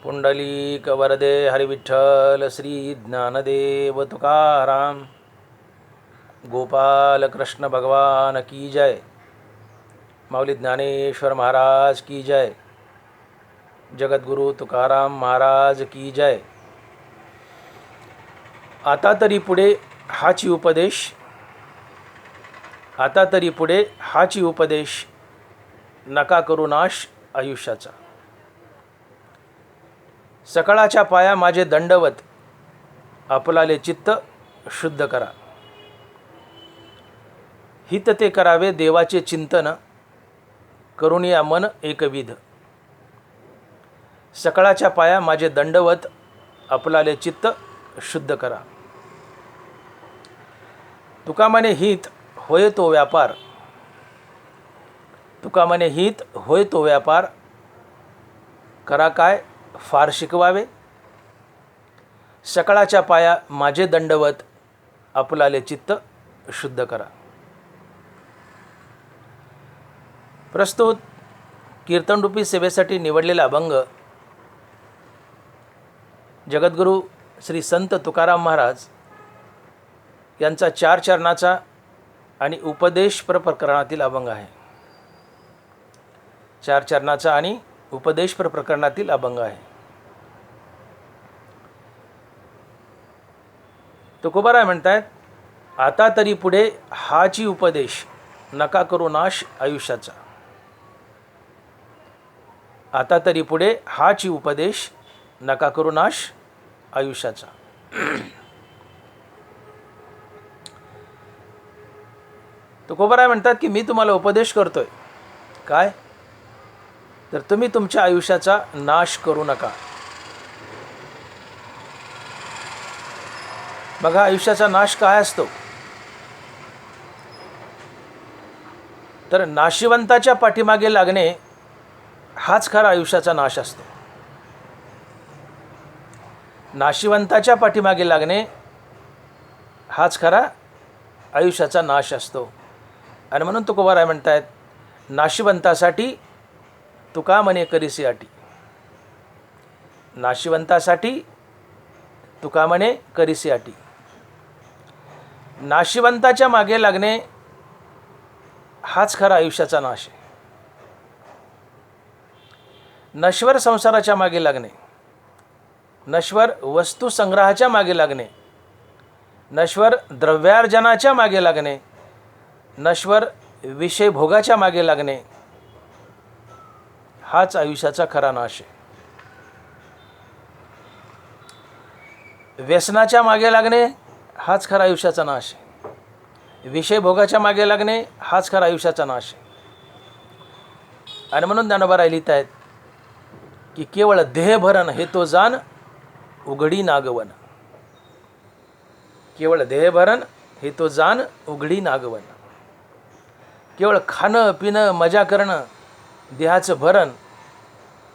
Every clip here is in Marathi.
पुंडलिक वरदे हरिविठ्ठल श्री ज्ञानदेव तुकाराम गोपाल कृष्ण भगवान की जय. माऊली ज्ञानेश्वर महाराज की जय. जगद्गुरु तुकाराम महाराज की जय. आता तरी पुढे हाची उपदेश, आता तरी पुढे हाची उपदेश, नका करू नाश आयुष्याचा. सकाळाच्या पाया माझे दंडवत, आपलाले चित्त शुद्ध करा. हित ते करावे देवाचे चिंतन, करुणिया मन एकविध. सकाळाच्या पाया माझे दंडवत, आपलाले चित्त शुद्ध करा. तुका म्हणे हित होय तो व्यापार, तुका म्हणे हित होय तो व्यापार, करा काय फार शिकवावे. सकाळाच्या पाया माझे दंडवत, आपलाले चित्त शुद्ध करा. प्रस्तुत कीर्तनरूपी सेवेसाठी निवडलेला अभंग जगद्गुरू श्री संत तुकाराम महाराज यांचा 4 चरणाचा आणि उपदेशपर प्रकरणातील अभंग आहे. 4 चरणाचा आणि उपदेशपर प्रकरणातील अभंग आहे. तुकोबाराय म्हणतायत, आता तरी पुढे हाची उपदेश, नका करू नाश आयुष्याचा. आता तरी पुढे हाची उपदेश, नका करू नाश आयुष्याचा. तुकोबाराय म्हणतात की मी तुम्हाला उपदेश करतोय काय, तर तुम्ही तुमच्या आयुष्याचा नाश करू नका. बघा, आयुष्याचा नाश काय असतो, तर नाशिवंताच्या पाठीमागे लागणे हाच खरा आयुष्याचा नाश असतो. नाशिवंताच्या पाठीमागे लागणे हाच खरा आयुष्याचा नाश असतो. आणि म्हणून तुकोबाराय म्हणतायत, नाशिवंतासाठी तुका म्हणे करीसी अटी. नाशिवंतासाठी तुका म्हणे करीसी अटी. नाशिवंताच्या मागे लागणे हाच खरा आयुष्याचा नाश आहे. नश्वर संसाराच्या मागे लागणे, नश्वर वस्तू संग्रहाच्या मागे लागणे, नश्वर द्रव्यार्जनाच्या मागे लागणे, नश्वर विषय भोगाच्या मागे लागणे हाच आयुष्याचा खरा नाश आहे. व्यसनाच्या मागे लागणे हाच खरा आयुष्याचा नाश आहे. विषय भोगाच्या मागे लागणे हाच खरा आयुष्याचा नाश आहे. आणि म्हणून ज्ञानोबा लिहित आहेत की केवळ देहभरण हे तो जाण, उघडी नागवन. केवळ देहभरण हे तो जाण, उघडी नागवन. केवळ खाणं पिणं मजा करणं, देहाचं भरण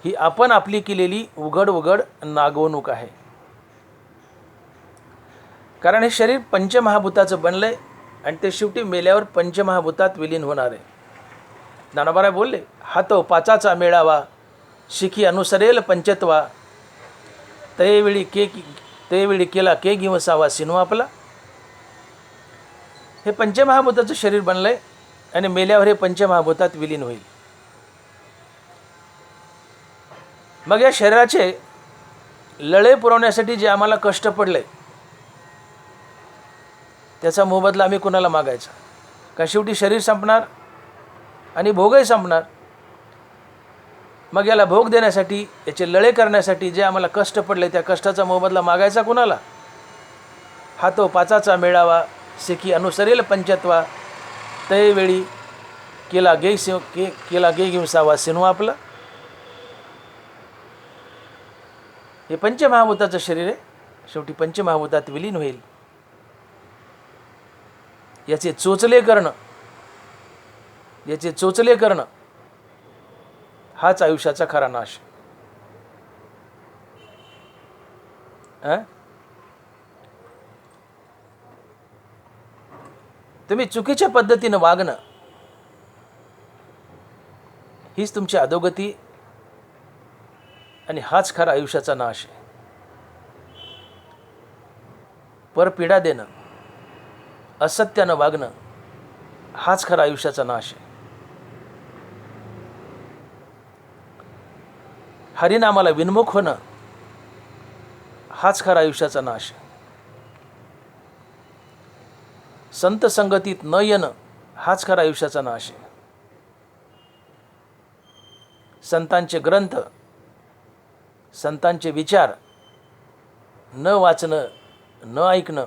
ही आपण आपली केलेली उघड उघड नागवणूक आहे. कारण हे शरीर पंचमहाभूताचं बनलं आहे आणि ते शेवटी मेल्यावर पंचमहाभूतात विलीन होणार आहे. ज्ञानोबाराय बोलले, हातो पाचाचा मेळावा, शिखी अनुसरेल पंचत्वा, तयवेळी केला के गिवसावा सिनू आपला. हे पंचमहाभूताचं शरीर बनलं आहे आणि मेल्यावर हे पंचमहाभूतात विलीन होईल. मग या शरीराचे लळे पुरवण्यासाठी जे आम्हाला कष्ट पडले त्याचा मोबदला आम्ही कुणाला मागायचा का? शेवटी शरीर संपणार आणि भोगही संपणार. मग याला भोग देण्यासाठी, याचे लळे करण्यासाठी जे आम्हाला कष्ट पडले त्या कष्टाचा मोबदला मागायचा कुणाला? हातो पाचाचा मेळावा, शिखी अनुसरेल पंचत्वा, तयवेळी केला गे गिवसावा सिनू आपला. हे पंचमहाभूताचं शरीर आहे, शेवटी पंचमहाभूतात विलीन होईल. याचे चोचले करणं हाच आयुष्याचा खरा नाश. तुम्ही चुकीच्या पद्धतीनं वागणं हीच तुमची अधोगती आणि हाच खरा आयुष्याचा नाश आहे. परपीडा देणं, असत्यानं वागणं हाच खरा आयुष्याचा नाश आहे. हरिनामाला विन्मुख होणं हाच खरा आयुष्याचा नाश आहे. संत संगतीत न येणं हाच खरा आयुष्याचा नाश आहे. संतांचे ग्रंथ, संतांचे विचार न वाचणं, न ऐकणं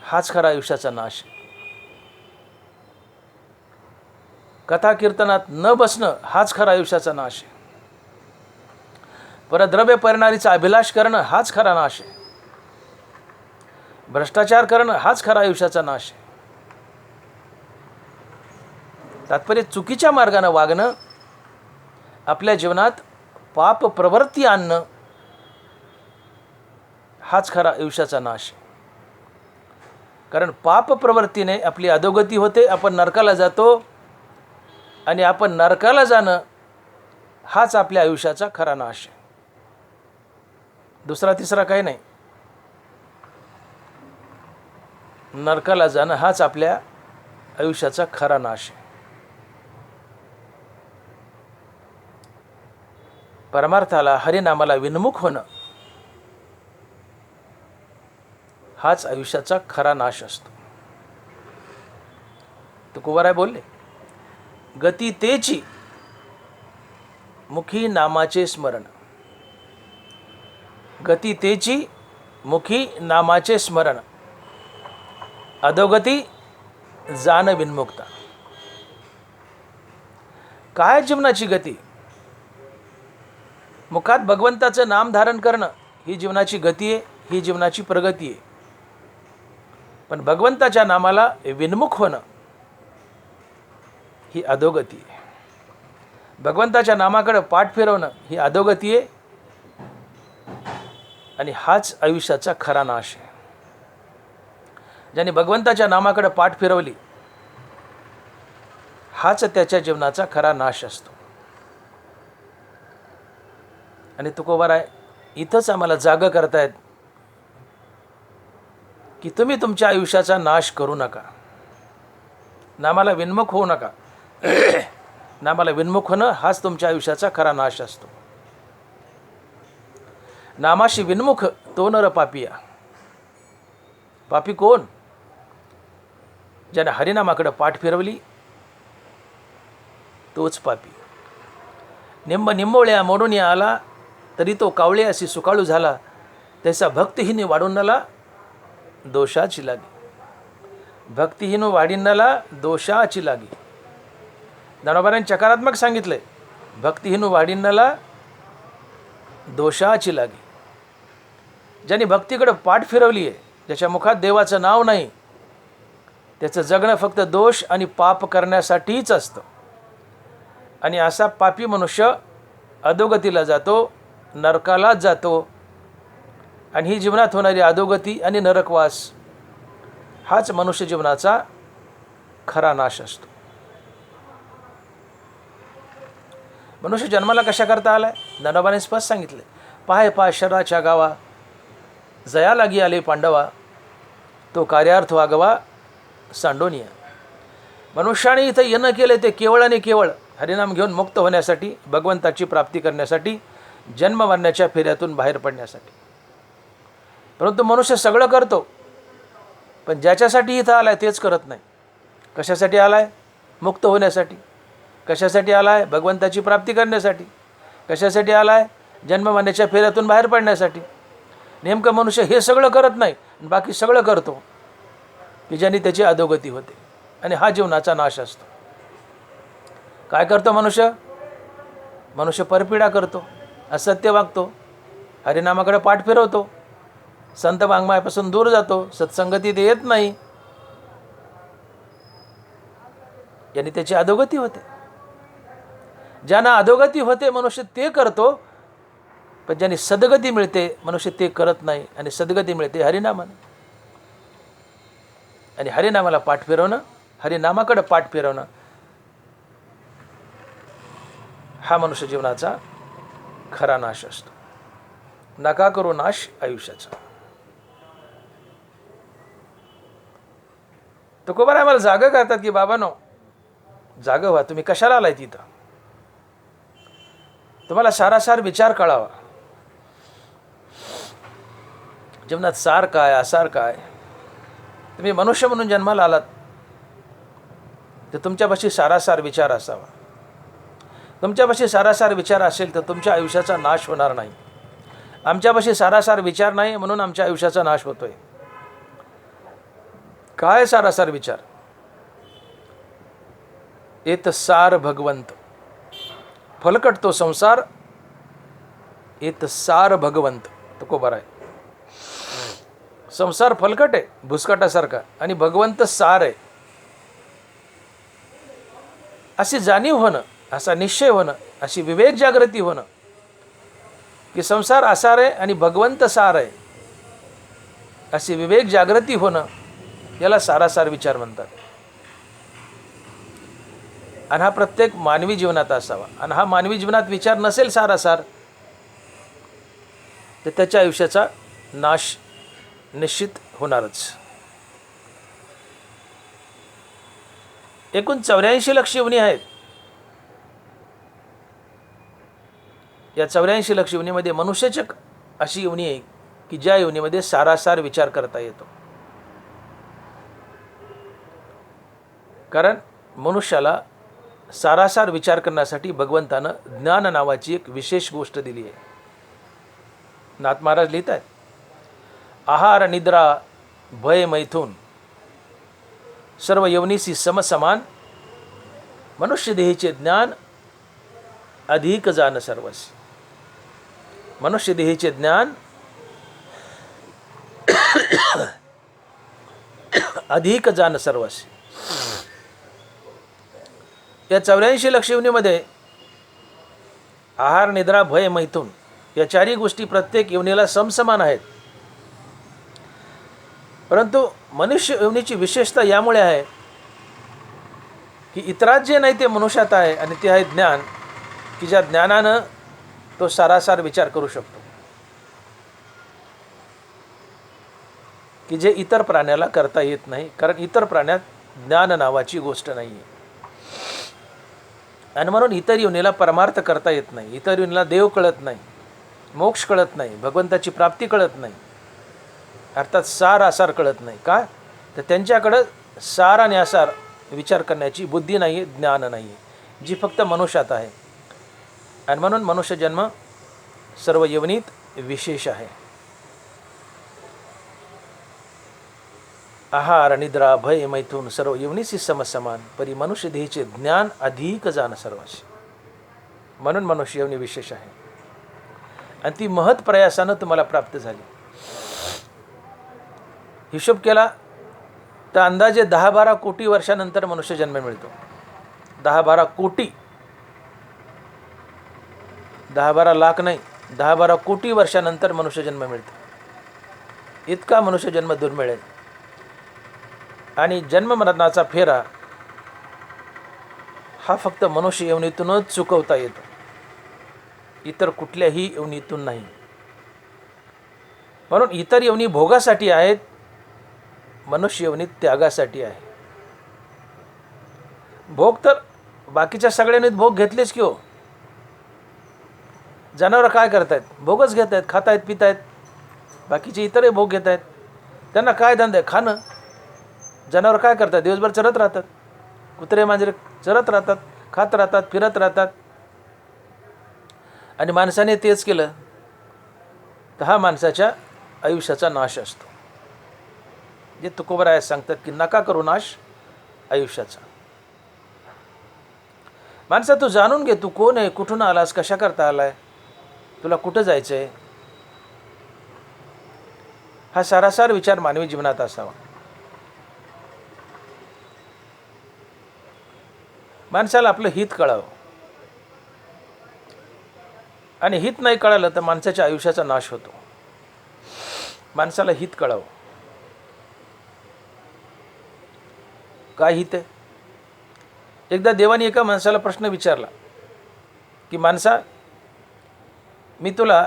हाच खरा आयुष्याचा नाश आहे. कथा कीर्तनात न बसणं हाच खरा आयुष्याचा नाश आहे. परद्रव्य परिणारीचा अभिलाष करणं हाच खरा नाश आहे. भ्रष्टाचार करणं हाच खरा आयुष्याचा नाश आहे. तात्पर्य चुकीच्या मार्गाने वागणं, आपल्या जीवनात पाप प्रवृत्ती आणणं हाच खरा आयुष्याचा नाश आहे. कारण पाप प्रवृत्तीने आपली अधोगती होते, आपण नरकाला जातो आणि आपण नरकाला जाणं हाच आपल्या आयुष्याचा खरा नाश आहे. दुसरा तिसरा काही नाही. नरकाला जाणं हाच आपल्या आयुष्याचा खरा नाश आहे. परमार्थाला, हरिनामाला विन्मुख होणं हाच आयुष्याचा खरा नाश असतो. तुकोबाराय बोलले, गती तेची मुखी नामाचे स्मरण. गती तेची मुखी नामाचे स्मरण, अधोगती जाण विन्मुक्ता. काय जीवनाची गती? मुखात भगवंताचं नाम धारण करणं ही जीवनाची गती आहे, ही जीवनाची प्रगती आहे. पण भगवंताच्या नामाला विन्मुख होणं ही अधोगती आहे. भगवंताच्या नामाकडे पाठ फिरवणं ही अधोगती आहे आणि हाच आयुष्याचा खरा नाश आहे. ज्याने भगवंताच्या नामाकडे पाठ फिरवली हाच त्याच्या जीवनाचा खरा नाश असतो. आणि तुकोबाराय इथंच आम्हाला जागं करतायत की तुम्ही तुमच्या आयुष्याचा नाश करू नका, नामाला विन्मुख होऊ नका. नामाला विन्मुख होणं हाच तुमच्या आयुष्याचा खरा नाश असतो. नामाशी विन्मुख तो नर पापिया. पापी कोण? ज्याने हरिनामाकडे पाठ फिरवली तोच पापी. निंब निंबोळ्या मोडून आला तरी तो कावळे अशी सुकाळू झाला, त्याचा भक्तिहीन वाढूनला दोषाची लागी. भक्तिहीन वाढीनाला दोषाची लागी. ज्ञानोबांनी चकारात्मक सांगितलंय, भक्तिहीन वाढीनाला दोषाची लागी. ज्यांनी भक्तीकडे पाठ फिरवली आहे, ज्याच्या मुखात देवाचं नाव नाही, त्याचं जगणं फक्त दोष आणि पाप करण्यासाठीच असतं. आणि असा पापी मनुष्य अधोगतीला जातो, नरकालाच जातो. आणि ही जीवनात होणारी अधोगती आणि नरकवास हाच मनुष्य जीवनाचा खरा नाश असतो. मनुष्य जन्माला कशा करता आलाय? ज्ञानोबाने स्पष्ट सांगितले, पाय पाय शराच्या गावा जया लागी आले पांडवा, तो कार्यार्थ वागवा सांडोनिया. मनुष्याने इथं येणं केलं ते केवळ आणि केवळ हरिनाम घेऊन मुक्त होण्यासाठी, भगवंताची प्राप्ती करण्यासाठी, जन्म मरण्याच्या फेऱ्यातून बाहेर पडण्यासाठी. परंतु मनुष्य सगळं करतो, पण ज्याच्यासाठी इथं आलाय तेच करत नाही. कशासाठी आलाय? मुक्त होण्यासाठी. कशासाठी आलाय? भगवंताची प्राप्ती करण्यासाठी. कशासाठी आलाय? जन्म मरण्याच्या फेऱ्यातून बाहेर पडण्यासाठी. नेमकं मनुष्य हे सगळं करत नाही, बाकी सगळं करतो की ज्याने त्याची अधोगती होते आणि हा जीवनाचा नाश असतो. काय करतो मनुष्य? मनुष्य परपीडा करतो, असत्य वागतो, हरिनामाकडे पाठ फिरवतो, संत वाङ्मयापासून दूर जातो, सत्संगतीत येत नाही, याने त्याची अधोगती होते. ज्यांना अधोगती होते मनुष्य ते करतो, पण ज्याने सद्गती मिळते मनुष्य ते करत नाही. आणि सद्गती मिळते हरिनामाने. आणि हरिनामाला पाठ फिरवणं, हरिनामाकडे पाठ फिरवणं हा मनुष्य जीवनाचा खरा नाश असतो. नका करू नाश आयुष्याचा. तुकोबाराय आम्हाला जागं करतात की बाबांनो, जागं व्हा. तुम्ही कशाला आलाय तिथं? तुम्हाला सारासार विचार कळावा. जीवनात सार काय असार काय. तुम्ही मनुष्य म्हणून जन्माला आलात तर तुमच्यापाशी सारासार विचार असावा. तुमच्यापाशी सारासार विचार असेल तर तुमच्या आयुष्याचा नाश होणार नाही. आमच्यापाशी सारासार विचार नाही म्हणून आमच्या आयुष्याचा नाश होतोय. काय सारासार विचार? येत सार भगवंत, फलकट तो संसार, येत सार भगवंत. तुकोबाराय संसार फलकट आहे भुसकाटासारखा आणि भगवंत सार आहे. अशी जाणीव होणं, असा निश्चय होणं, अशी विवेक जागृती होणं की संसार असार आहे आणि भगवंत सार आहे, अशी विवेक जागृती होणं, याला सारासार विचार म्हणतात. आणि हा प्रत्येक मानवी जीवनात असावा. आणि हा मानवी जीवनात विचार नसेल सारासार तर त्याच्या आयुष्याचा नाश निश्चित होणारच. एकूण 84 लक्ष योनी आहेत. या 84 लक्ष योनीमध्ये मनुष्यचक अशी योनी आहे की ज्या योनीमध्ये सारासार विचार करता येतो. कारण मनुष्याला सारासार विचार करण्यासाठी भगवंतानं ज्ञान नावाची एक विशेष गोष्ट दिली आहे. नाथ महाराज लिहित आहेत, आहार निद्रा भय मैथून सर्व यवनीसी समसमान, मनुष्य देहीचे ज्ञान अधिक जाण सर्वसी. मनुष्य देहीचे ज्ञान अधिक जाण सर्वसी. या 84 लक्ष योनीमध्ये आहार निद्रा भय मैथून या चारही गोष्टी प्रत्येक योनीला समसमान आहेत. परंतु मनुष्य योनीची विशेषता यामुळे आहे की इतरात जे नाही ते मनुष्यात आहे आणि ते आहे ज्ञान, की ज्या ज्ञानानं तो सारासार विचार करू शकतो की जे इतर प्राण्याला करता येत नाही. कारण इतर प्राण्यात ज्ञान नावाची गोष्ट नाही आहे. आणि म्हणून इतर योनीला परमार्थ करता येत नाही. इतर योनीला देव कळत नाही, मोक्ष कळत नाही, भगवंताची प्राप्ती कळत नाही, अर्थात सार आसार कळत नाही. का? तर त्यांच्याकडं सार आणि आसार विचार करण्याची बुद्धी नाही आहे, ज्ञान नाही आहे, जी फक्त मनुष्यात आहे. आणि म्हणून मनुष्य जन्म सर्व यवनीत विशेष आहे. आहार निद्रा भय मैथून सर्व यवनीसी समसमान, परी मनुष्य देहीचे ज्ञान अधिक जाण सर्वाशी. म्हणून मनुष्य यवनी विशेष आहे आणि ती महत् प्रयासानं तुम्हाला प्राप्त झाली. हिशोब केला तर अंदाजे 10-12 कोटी वर्षानंतर मनुष्य जन्म मिळतो. 10-12 कोटी, 10-12 लाख नाही, 10-12 कोटी वर्षानंतर मनुष्य जन्म मिळतो. इतका मनुष्य जन्म दुर्मिळ आहे. आणि जन्म मरणाचा फेरा हा फक्त मनुष्य योनीतूनच चुकवता येतो, इतर कुठल्याही योनीतून नाही. म्हणून इतर योनी भोगासाठी आहेत, मनुष्य योनी त्यागासाठी आहे. भोग तर बाकीच्या सगळ्यांनी भोग घेतलेच की हो. जनावरं काय करतायत? भोगच घेत आहेत, खात आहेत, पित आहेत. बाकीचे इतरही भोग घेत आहेत. त्यांना काय धंदा आहे? खाणं. जनावरं काय करतात? दिवसभर चरत राहतात. कुत्रे मांजरे चरत राहतात, खात राहतात, फिरत राहतात. आणि माणसाने तेच केलं तर हा माणसाच्या आयुष्याचा नाश असतो. जे तुकोबाराय सांगतात की नका करू नाश आयुष्याचा. माणसा तू जाणून घे, तू कोण आहे, कुठून आलास, कशा करता आलाय, तुला कुठं जायचं आहे. हा सारासार विचार मानवी जीवनात असावा. माणसाला आपलं हित कळावं. आणि हित नाही कळालं तर माणसाच्या आयुष्याचा नाश होतो. माणसाला हित कळावं. काय हित आहे? एकदा देवाने एका माणसाला प्रश्न विचारला की माणसा, मी तुला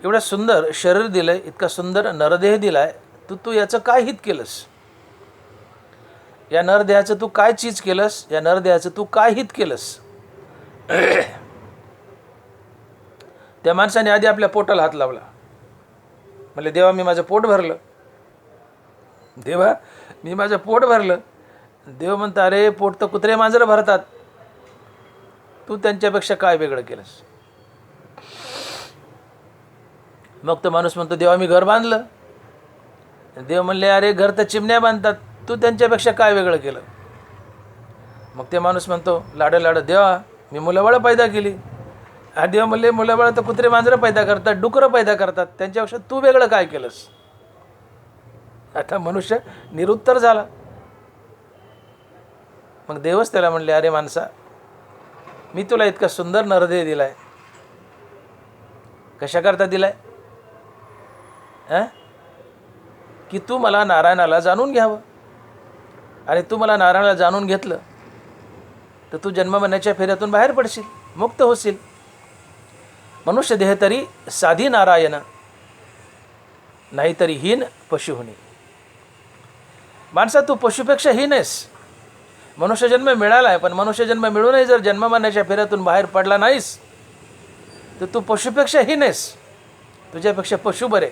एवढं सुंदर शरीर दिलं आहे, इतका सुंदर नरदेह दिला आहे, तू याचं काय हित केलंस? या नरदेहाचं तू काय चीज केलंस? या नरदेहाचं तू काय हित केलंस? त्या माणसाने आधी आपल्या पोटाला हात लावला. म्हणले, देवा मी माझं पोट भरलं. देवा मी माझं पोट भरलं. देव म्हणता, अरे पोट तर कुत्रे मांजरं भरतात, तू त्यांच्यापेक्षा काय वेगळं केलंस? मग तो माणूस म्हणतो, देवा मी घर बांधलं. देव म्हणले, अरे घर तर चिमण्या बांधतात, तू त्यांच्यापेक्षा काय वेगळं केलं? मग ते माणूस म्हणतो लाड देवा मी मुलंबाळं पैदा केली. हा देव म्हणले, मुलंबाळं तर कुत्रे मांजरं पैदा करतात, डुकरं पैदा करतात, त्यांच्यापेक्षा तू वेगळं काय केलंस? आता मनुष्य निरुत्तर झाला. मग देवच त्याला म्हणले, अरे माणसा, मी तुला इतका सुंदर नरदेह दिलाय, कशाकरता दिलाय? की तू मला नारायणाला जाणून घ्यावं. आणि तू मला नारायणाला जाणून घेतलं तर तू जन्ममरणाच्या फेऱ्यातून बाहेर पडशील, मुक्त होशील. मनुष्य देह तरी साधी नारायण, नाहीतरी हीन पशुहुनी. माणसा तू पशुपेक्षा हीन आहेस. मनुष्य जन्म मिळाला आहे, पण मनुष्य जन्म मिळूनही जर जन्ममरणाच्या फेऱ्यातून बाहेर पडला नाहीस तर तू पशुपेक्षा हीन आहेस. तुझ्यापेक्षा पशु बरे.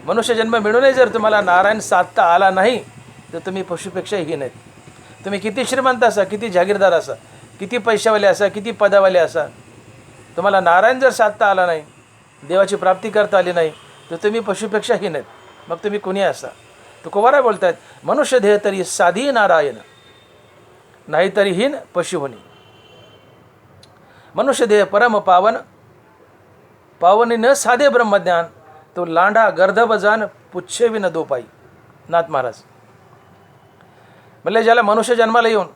मनुष्य जन्म मिळूनही जर तुम्हाला नारायण साधता आला नाही तर तुम्ही पशुपेक्षा हीन आहेत. तुम्ही किती श्रीमंत असा, किती जागीरदार असा, किती पैशावाले असा, किती पदावाले असा, तुम्हाला नारायण जर साधता आला नाही, देवाची प्राप्ती करता आली नाही तर तुम्ही पशुपेक्षा हीन आहेत. मग तुम्ही कुणी असा? तुकोबाराय बोलतायत, मनुष्य देह तरी साधी नारायण, नाहीतरी हीन पशुहुनी. मनुष्य देह परम पावन, पावनी न साधे ब्रह्मज्ञान, तो लांडा गर्दभ जान पुच्छे विन दो पाई. नाथ महाराज म्हणले, ज्याला मनुष्य जन्माला येऊन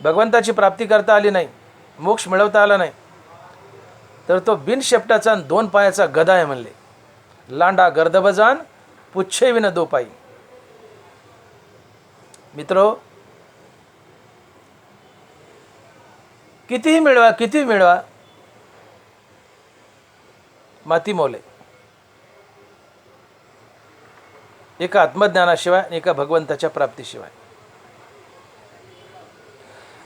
भगवंताची प्राप्ती करता आली नाही, मोक्ष मिळवता आला नाही, तर तो बिन शेपटाचा 2 पायाचा गधा आहे. म्हणले, लांडा गर्दभ जान पुच्छे विन दो पाई. मित्रो, कितीही मिळवा माती मोले. एका आत्मज्ञानाशिवाय आणि एका भगवंताच्या प्राप्तीशिवाय.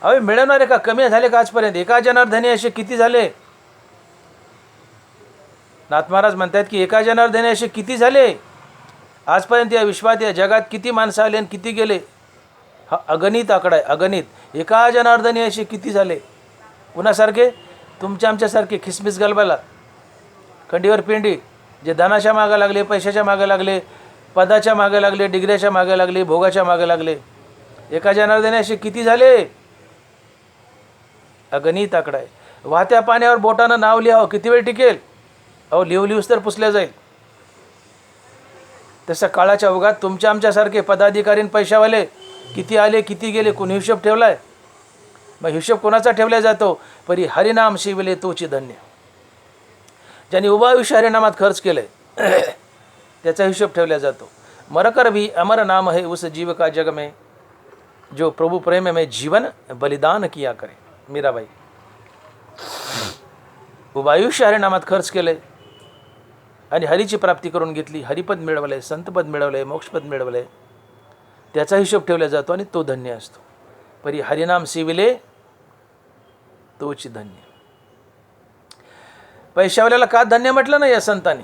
अवे मिळवणारे का कमी झाले का आजपर्यंत? एका जनार्दनी असे किती झाले? नाथ महाराज म्हणतात की एका जनार्दनी असे किती झाले आजपर्यंत? या विश्वात, या जगात किती माणसं आले आणि किती गेले? हा अगणित आकडा आहे, अगणित. एका जनार्दनी असे किती झाले? कुणासारखे? तुमच्या आमच्यासारखे खिसमिस गलबाला, खंडीवर पिंडी, जे धनाच्या मागे लागले, पैशाच्या मागे लागले, पदाच्या मागे लागले, डिग्र्याच्या मागे लागले, भोगाच्या मागे लागले. एका जनार्दनी असे किती झाले? अगणित आकडा आहे. वाहत्या पाण्यावर बोटानं नाव लिहावं, किती वेळ टिकेल? अहो लिहूस तर पुसल्या जाईल. तसं काळाच्या ओघात तुमच्या आमच्यासारखे पदाधिकारी पैशावाले किती आले, किती गेले, कोणी हिशोब ठेवलाय? मग हिशोब कोणाचा ठेवला जातो? परी हरिनाम शिवले तोची धन्य. ज्यांनी उभा आयुष्य हरिनामात खर्च केले त्याचा हिशोब ठेवला जातो. मरकर भी अमर नाम है उस जीव का जग में, जो प्रभु प्रेम में जीवन बलिदान किया करे. मीराबाई. उभा आयुष्य हरिनामात खर्च केले आणि हरीची प्राप्ती करून घेतली, हरिपद मिळवले, संतपद मिळवले, मोक्षपद मिळवले, त्याचा हिशोब ठेवला जातो आणि तो धन्य असतो. परी हरिनाम शिविले तोची धन्य. पैशावाल्याला का धन्य म्हटलं नाही या संतांनी?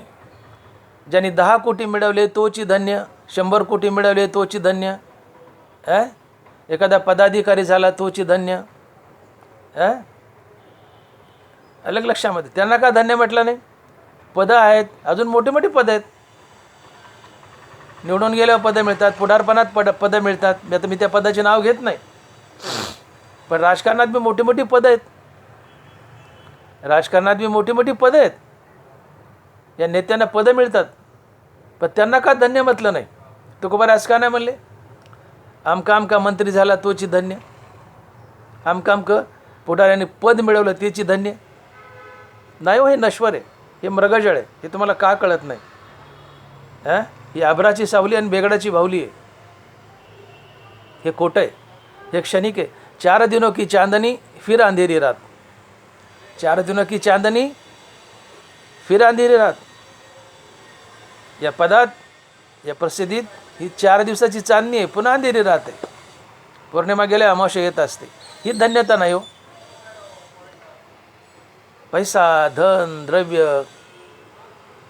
ज्यांनी 10 कोटी मिळवले तोची धन्य, 100 कोटी मिळवले तोची धन्य, एखादा पदाधिकारी झाला तोची धन्य. अलग लक्षामध्ये त्यांना का धन्य म्हटलं नाही? पदं आहेत, अजून मोठी मोठी पदं आहेत. निवडून गेल्यावर पदं मिळतात, पुढारपणात पदं मिळतात. आता मी त्या पदाचे नाव घेत नाही, पण राजकारणात बी मोठी मोठी पदं आहेत. राजकारणात बी मोठी मोठी पदं आहेत. या नेत्यांना पदं मिळतात, पण त्यांना का धन्य म्हटलं नाही? तुकोबा असं का नाही म्हणले? आमका आमका मंत्री झाला तोची धन्य, आमका आमकं पुढाऱ्याने पद मिळवलं त्याची धन्य. नाही हो, हे नश्वर आहे, हे मृगजळ आहे. हे तुम्हाला का कळत नाही? ही आभराची सावली आणि बेगडाची भावली आहे. हे खोटं आहे, हे क्षणिक आहे. 4 दिनों की चांदनी फिर अंधेरी रात. 4 दिनों की चांदनी फिर अंधेरी रात, या पदात, या प्रसिद्धीत ही 4 दिवसाची चांदणी आहे, पुन्हा अंधेरी रात आहे. पौर्णिमा गेल्या अमावस्या येत असते. ही धन्यता नाही हो. पैसा, धन, द्रव्य,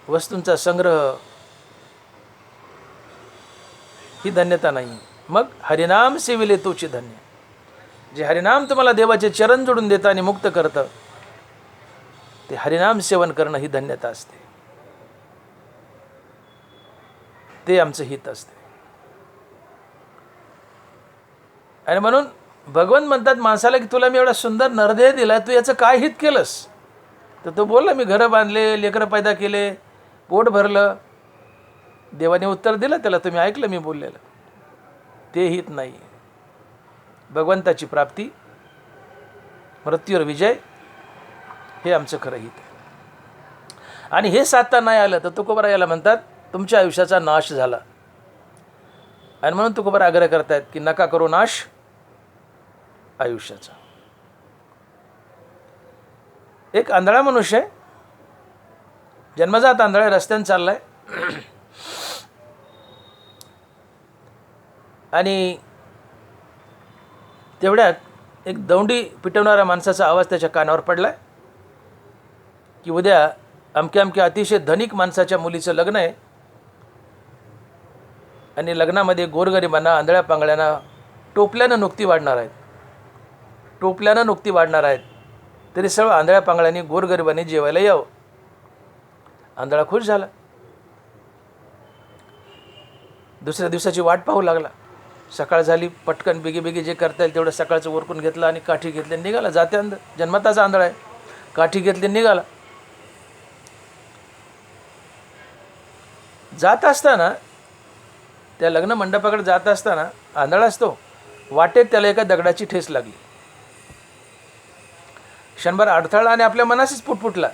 वस्तूंचा संग्रह ही धन्यता नाही. मग हरिनाम सेविले तोची धन्य. जे हरिनाम तुम्हाला देवाचे चरण जोडून देतं आणि मुक्त करतं, ते हरिनाम सेवन करणं ही धन्यता असते. ते आमचं हित असते. आणि म्हणून भगवान म्हणतात माणसाला की तुला मी एवढा सुंदर नरदेह दिला, तू याचं काय हित केलंस? तर तो बोलला मी घरं बांधले, लेकरं पैदा केले, पोट भरलं. देवाने उत्तर दिलं त्याला, तुम्ही ऐकलं मी बोललेलं. ते हित नाही. भगवंताची प्राप्ती, मृत्यूवर विजय, हे आमचं खरं हित आहे. आणि हे साधता नाही आलं तर तुकोबरा याला म्हणतात तुमच्या आयुष्याचा नाश झाला. आणि म्हणून तुकोबरा आग्रह करतायत की नका करू नाश आयुष्याचा. एक आंधळा मनुष्य आहे, जन्मजात आंधळा, रस्त्याने चाललाय आणि तेवढ्यात एक दौंडी पिटवणाऱ्या माणसाचा आवाज त्याच्या कानावर पडलाय की उद्या अमक्या अमक्या अतिशय धनिक माणसाच्या मुलीचं लग्न आहे आणि लग्नामध्ये गोरगरिबांना, आंधळ्या पांगळ्यांना टोपल्यानं नुकती वाढणार आहेत. टोपल्यानं नुकती वाढणार आहेत. तरी सर्व आंधळ्या पांगळ्यांनी, गोरगरिबांनी जेवायला यावं. आंधळा खुश झाला. दुसऱ्या दिवसाची वाट पाहू लागला. सकाळ झाली, पटकन बिगी जे करता येईल तेवढं सकाळचं उरकून घेतलं आणि काठी घेतली, निघाला. जाते जन्मताचा आंधळा आहे, काठी घेतली, निघाला. जात असताना, त्या लग्न मंडपाकडे जात असताना आंधळा असतो, वाटेत त्याला एका दगडाची ठेस लागली. क्षणभर अडथळा आणि आपल्या मनाशीच पुटपुटला.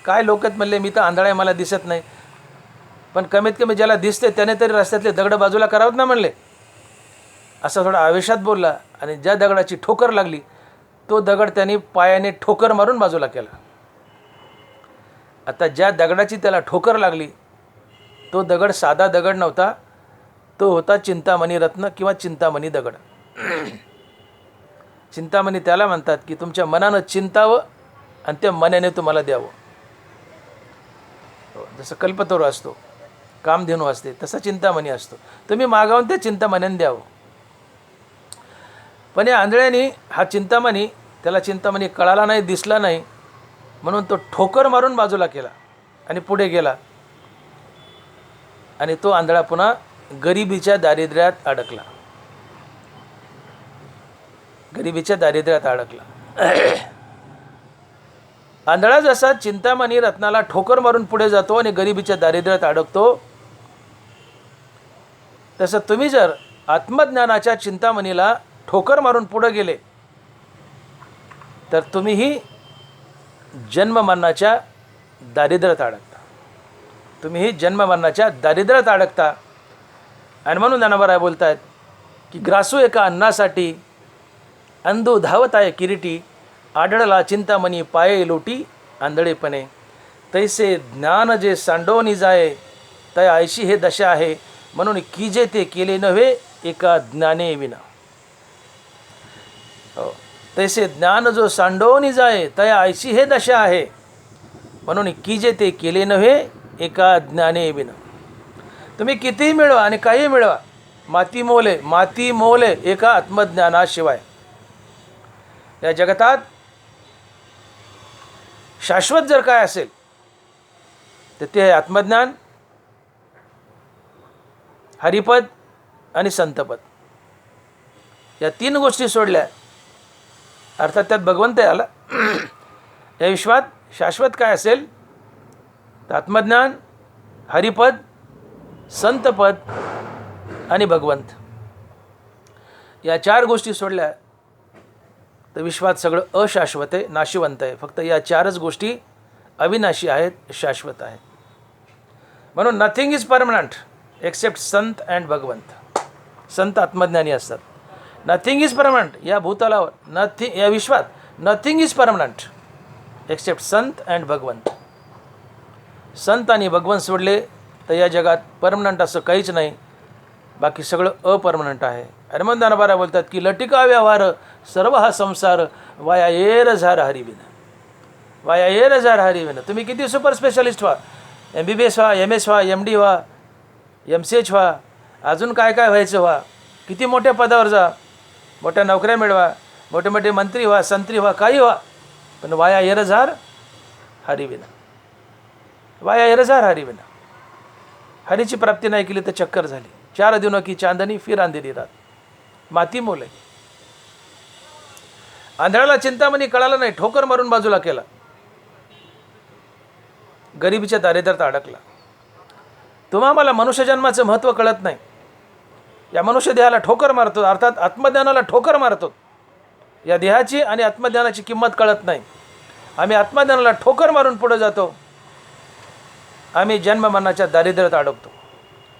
काय लोकत म्हणले मी तर आंधळा आहे, मला दिसत नाही. पण कमीत कमी ज्याला दिसते त्याने तरी रस्त्यातले दगड बाजूला करावत ना म्हणले. असा थोडा आवेशात बोलला आणि ज्या दगडाची ठोकर लागली तो दगड त्यांनी पायाने ठोकर मारून बाजूला केला. आता ज्या दगडाची त्याला ठोकर लागली तो दगड साधा दगड नव्हता, तो होता चिंतामणी रत्न किंवा चिंतामणी दगड. चिंतामणी त्याला म्हणतात की तुमच्या मनानं चिंतावं आणि त्या मनाने तुम्हाला द्यावं. जसं कल्पतरू असतो, कामधेनू असते, तसा चिंतामणी असतो. तुम्ही मागावून त्या चिंतामणीने द्यावं. पण या आंधळ्याने हा चिंतामणी, त्याला चिंतामणी कळाला नाही, दिसला नाही, म्हणून तो ठोकर मारून बाजूला केला आणि पुढे गेला. आणि तो आंधळा पुन्हा गरिबीच्या दारिद्र्यात अडकला. गरिबीच्या दारिद्र्यात अडकला. आंधळा जसा चिंतामणी रत्नाला ठोकर मारून पुढे जातो आणि गरिबीच्या दारिद्र्यात अडकतो, तसं तुम्ही जर आत्मज्ञानाच्या चिंतामणीला ठोकर मारून पुढे गेले तर तुम्हीही जन्ममरणाच्या दारिद्र्यात अडकता. तुम्हीही जन्ममरणाच्या दारिद्र्यात अडकता. आणि म्हणून ज्ञानोबा बोलत आहेत की ग्रासू एका अन्नासाठी अंधू धावत आहे किरीटी, आढळला चिंतामणी पाये लोटी आंधळेपणे. तैसे ज्ञान जे सांडोनी जाये तया ऐशी हे दशा आहे, म्हणून कीजे ते केले नव्हे एका ज्ञाने विना. हो, तैसे ज्ञान जो सांडोनी जाये तया ऐशी हे दशा आहे, म्हणून कीजे ते केले नव्हे एका ज्ञाने विना. तुम्ही कितीही मिळवा आणि काही मिळवा, माती मोले एका आत्मज्ञानाशिवाय. या जगतात शाश्वत जर काय असेल तर ते आहे आत्मज्ञान, हरिपद आणि संतपद. या 3 गोष्टी सोडल्या अर्थात त्यात भगवंत आला. या विश्वात शाश्वत काय असेल तर आत्मज्ञान, हरिपद, संतपद आणि भगवंत. या 4 गोष्टी सोडल्या तर विश्वात सगळं अशाश्वत आहे, नाशिवंत आहे. फक्त या 4च गोष्टी अविनाशी आहेत, शाश्वत आहेत. म्हणून nothing is permanent accept Sant and भगवंत. संत आत्मज्ञानी असतात. नथिंग इज परमनंट या भूतलावर, या विश्वात nothing is permanent accept Sant and भगवंत. संत आणि भगवंत सोडले तर या जगात परमनंट असं काहीच नाही, बाकी सगळं अपरमनंट आहे. हनुमान दानबारा बोलतात की लटिका व्यवहार सर्व हा संसार वाया येर झार हरिविन. वाया येर झार हरिविन. तुम्ही किती सुपर स्पेशालिस्ट व्हा, MBBS व्हा, MS व्हा, MD व्हा, MCH व्हा, अजून काय काय व्हायचं व्हा, किती मोठ्या पदावर जा, मोठ्या नोकऱ्या मिळवा, मोठे मोठे मंत्री व्हा, संत्री व्हा, काही व्हा, पण वाया येर झार हरिविना. वाया येर झार हरिविना. हरीची प्राप्ती नाही केली तर चक्कर झाली. 4 दिनों की चांदनी फिर अंधेरी रात. माती मोल आहे. आंधळ्याला चिंतामणी कळाला नाही, ठोकर मारून बाजूला केला, गरिबीच्या दारिद्र्यात अडकला. तुम्हा मला मनुष्य जन्माचं महत्त्व कळत नाही. या मनुष्य देहाला ठोकर मारतो, अर्थात आत्मज्ञानाला ठोकर मारतो. या देहाची आणि आत्मज्ञानाची किंमत कळत नाही. आम्ही आत्मज्ञानाला ठोकर मारून पुढे जातो. आम्ही जन्ममरणाच्या दारिद्र्यात अडकतो,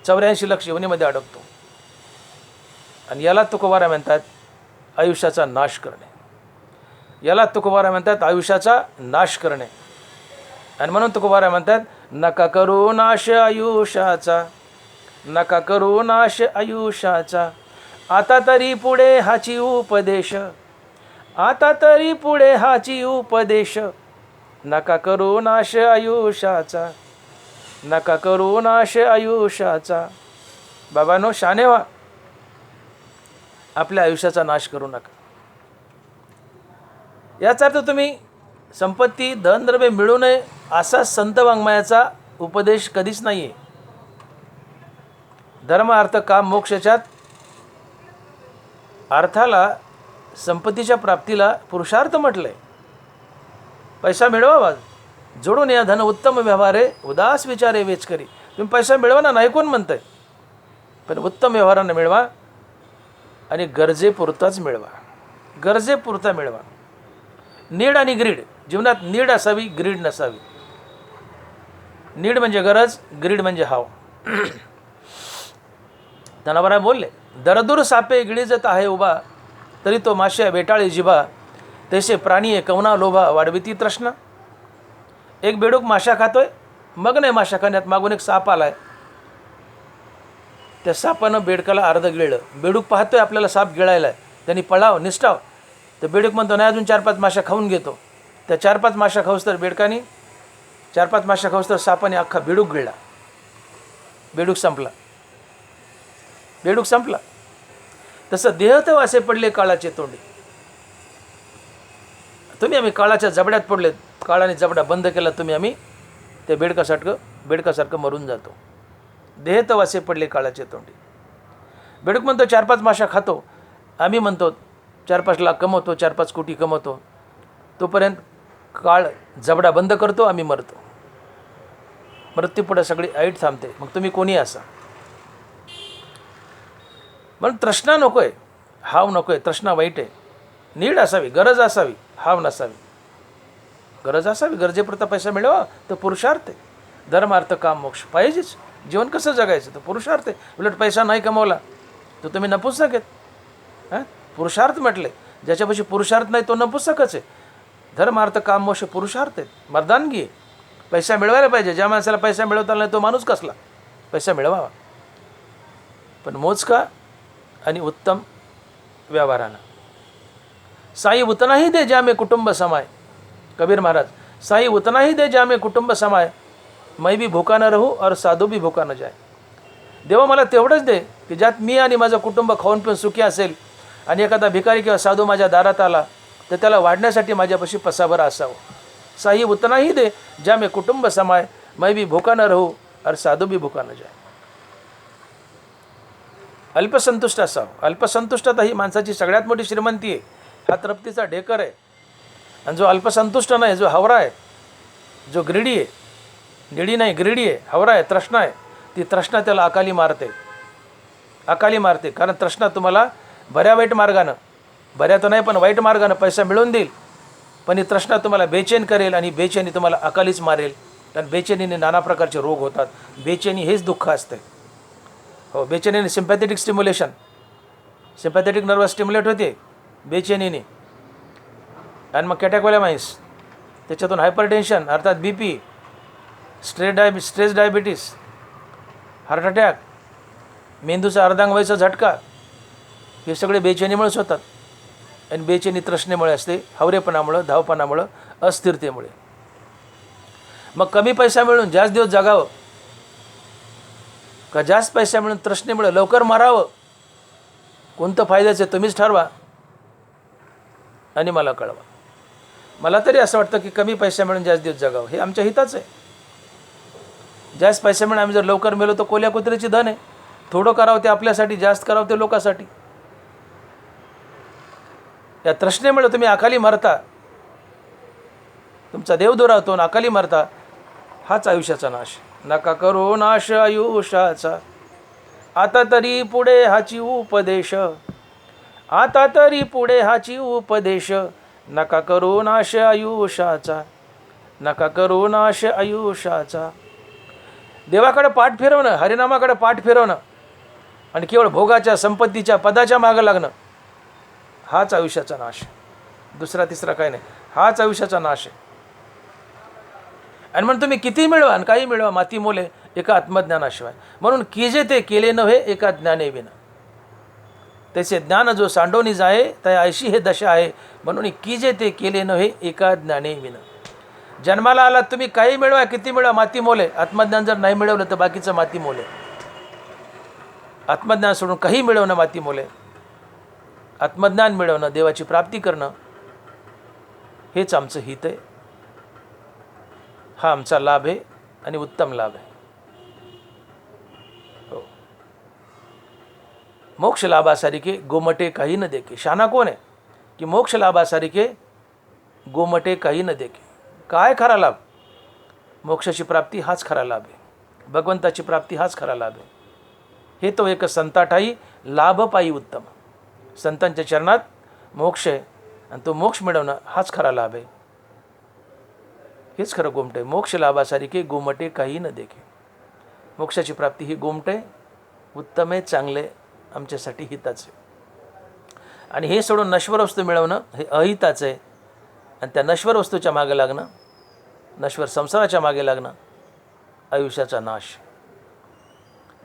84 लाख योनीमध्ये अडकतो. आणि याला तुकोबारा म्हणतात आयुष्याचा नाश करणे. याला तुकोबारा म्हणतात आयुष्याचा नाश करणे. आणि म्हणून तुकोबारा म्हणतात नका करू नाश आयुष्याचा, नका करू नाश आयुष्याचा, आता तरी पुढे हाची उपदेश, आता तरी पुढे हाची उपदेश, नका करू नाश आयुष्याचा, नका करू नाश आयुष्याचा. बाबांनो शाने व्हा, आपल्या आयुष्याचा नाश करू नका. याचा अर्थ तुम्ही संपत्ती धनद्रव्य मिळू नये असा संत वाङ्मयाचा उपदेश कधीच नाही आहे. धर्म अर्थ काम मोक्षाच्यात अर्थाला संपत्तीच्या प्राप्तीला पुरुषार्थ म्हटलंय. पैसा मिळवावा, जोडून या धन उत्तम व्यवहारे उदास विचारे वेच करी. तुम्ही पैसा मिळवा ना, नाही कोण म्हणतंय, पण उत्तम व्यवहारानं मिळवा आणि गरजेपुरताच मिळवा, गरजेपुरता मिळवा. नीड आणि ग्रीड, जीवनात नीड असावी, ग्रीड नसावी. नीड म्हणजे गरज, ग्रीड म्हणजे हाव. धनावरा बोलले दरदूर सापे गिळीजत आहे उभा, तरी तो माश्या वेटाळे जिभा, तैसे प्राणी आहे कवना लोभा, वाढविती तृष्णा. एक बेडूक माशा खातोय, मग नाही माशा खाण्यात मागून एक साप आलाय, त्या सापानं बेडकाला अर्ध गिळलं. बेडूक पाहतोय आपल्याला साप गिळायला, त्यांनी पळाव निष्ठाव. तर बेडूक म्हणतो नाही, अजून 4-5 माशा खाऊन घेतो. त्या 4-5 माशा खाऊस तर बेडकानी 4-5 माशा खाऊस तर सापाने अख्खा बेडूक गिळला. बेडूक संपला, बेडूक संपला. तसं देह तर वासे पडले काळाचे तोंडी. तुम्ही आम्ही काळाच्या जबड्यात पडलेत, काळाने जबडा बंद केला तुम्ही, आम्ही ते बेडकासारखं मरून जातो. देह तर वासे पडले काळाचे तोंडी. बेडूक म्हणतो 4-5 माशा खातो, आम्ही म्हणतो 4-5 लाख कमवतो, 4-5 कोटी कमवतो. तोपर्यंत काळ जबडा बंद करतो, आम्ही मरतो. मृत्यूपुढे सगळी ऐट थांबते. मग तुम्ही कोणी असा. म्हणून तृष्णा नको आहे, हाव नको आहे. तृष्णा वाईट आहे. नीड असावी, गरज असावी, हाव नसावी. गरज असावी, गरजेपुरता पैसा मिळवा तर पुरुषार्थ आहे. धर्म अर्थ काम मोक्ष पाहिजेच. जीवन कसं जगायचं तर पुरुषार्थ आहे. उलट पैसा नाही कमवला तर तुम्ही नपुसक आहेत. पुरुषार्थ म्हटले, ज्याच्यापाशी पुरुषार्थ नाही तो नपुसकच आहे. धर्म अर्थ काम मोक्ष पुरुषार्थ आहेत, मर्दानगी आहे. पैसा मिळवायला पाहिजे. ज्या माणसाला पैसा मिळवता नाही तो माणूस कसला. पैसा मिळवावा, पण मोजका आणि उत्तम व्यवहारानं. साई उतना ही दे जा में कुटुंब समाय. कबीर महाराज, साई उतना ही दे जा में कुटुंब समाय, मैं भी भूका न रहूं और साधू भी भूका न जाए. देवा मला तेवढंच दे की ज्यात मी आणि माझं कुटुंब खाऊन पिऊन सुखी असेल, आणि एखादा भिकारी किंवा साधू माझ्या दारात आला तर त्याला वाढण्यासाठी माझ्यापाशी पसाभर असावं. साई उतना ही दे जा में कुटुंब समाय, मैं भी भूका न रहूं और साधू भी भूका न जाए. अल्पसंतुष्ट असावं. अल्पसंतुष्टता ही माणसाची सगळ्यात मोठी श्रीमंती आहे. हा तृप्तीचा ढेकर आहे. आणि जो अल्पसंतुष्ट नाही, जो हवरा आहे, जो ग्रीडी आहे, निडी नाही ग्रीडी आहे, हवरा आहे, तृष्णा आहे, ती तृष्णा त्याला अकाली मारते. अकाली मारते. कारण तृष्णा तुम्हाला बऱ्या वाईट मार्गानं, बऱ्या तर नाही पण वाईट मार्गानं पैसा मिळवून देईल, पण ही तृष्णा तुम्हाला बेचैन करेल आणि बेचैनी तुम्हाला अकालीच मारेल. कारण बेचैनीने नाना प्रकारचे रोग होतात. बेचैनी हेच दुःख असते. हो, बेचैनीने sympathetic stimulation, sympathetic nervous stimulate होते बेचैनीने, आणि मग कॅटॅकवाल्या माणूस त्याच्यातून हायपरटेन्शन अर्थात BP, stress diabetes, heart attack, मेंदूचा अर्धांग व्हायचा झटका, हे सगळे बेचैनीमुळेच होतात. आणि बेचैनी तृष्णेमुळे असते, हवरेपणामुळं, धावपणामुळं, अस्थिरतेमुळे. मग कमी पैसा मिळून जास्त दिवस जगावं का जास्त पैसा मिळून तृष्णेमुळे लवकर मारावं, कोणतं फायद्याचं आहे तुम्हीच ठरवा आणि मला कळवा. मला तरी असं वाटतं की कमी पैसा मिळून जास्त दिवस जगावं हे आमच्या हिताचं आहे. जास्त पैसा मिळून आम्ही जर लवकर मेलो तर कोल्या कुत्र्याची धन आहे. थोडं करावं ते आपल्यासाठी, जास्त करावं ते लोकांसाठी. या तृष्णेमुळे तुम्ही अकाली मरता, तुमचा देव दुरावतो आणि अकाली मरता. हाच आयुष्याचा नाश. नका करो नाश आयुष्याचा, आता तरी पुढे हाची उपदेश, आता तरी पुढे हाची उपदेश. नका करो नाश आयुष्याचा, नका करो नाश आयुष्याचा. देवाकडे पाठ फिरवणं, हरिनामाकडे पाठ फिरवणं आणि केवळ भोगाच्या, संपत्तीच्या, पदाच्या मागं लागणं, हाच आयुष्याचा नाश. दुसरा तिसरा काही नाही. हाच आयुष्याचा नाश आहे. आणि म्हणून तुम्ही किती मिळवा आणि काही मिळवा, माती मोले एका आत्मज्ञानाशिवाय. म्हणून कीजे ते केले नव्हे एका ज्ञाने विना, त्याचे ज्ञान जो सांडोनी जाये त्या ऐशी हे दशा आहे. म्हणून कीजे ते केले नव्हे एका ज्ञाने विना. जन्माला आलात तुम्ही, काही मिळवा, किती मिळवा, माती मोले. आत्मज्ञान जर नाही मिळवलं तर बाकीचं माती मोले. आत्मज्ञान सोडून काही मिळवणं माती मोले. आत्मज्ञान मिळवणं, देवाची प्राप्ती करणं, हेच आमचं हित आहे. हा आमचा लाभ आहे आणि उत्तम लाभ आहे. हो. मोक्ष लाभासारिखे गोमटे काही न देखे. शहाणा कोण आहे की मोक्ष लाभासारिखे गोमटे काही न देखे. काय खरा लाभ? मोक्षाची प्राप्ती हाच खरा लाभ आहे. भगवंताची प्राप्ती हाच खरा लाभ आहे. हे तो एक संताठाई लाभ पायी उत्तम. संतांच्या चरणात मोक्ष आहे आणि तो मोक्ष मिळवणं हाच खरा लाभ आहे. हेच खरं गोमटे. मोक्ष लाभासारिखे गोमटे काही न देखे. मोक्षाची प्राप्ती ही गोमटे उत्तम आहे, चांगले, आमच्यासाठी हिताचे. आणि हे सोडून नश्वर वस्तू मिळवणं हे अहिताचं आहे. आणि त्या नश्वर वस्तूच्या मागे लागणं, नश्वर संसाराच्या मागे लागणं, आयुष्याचा नाश.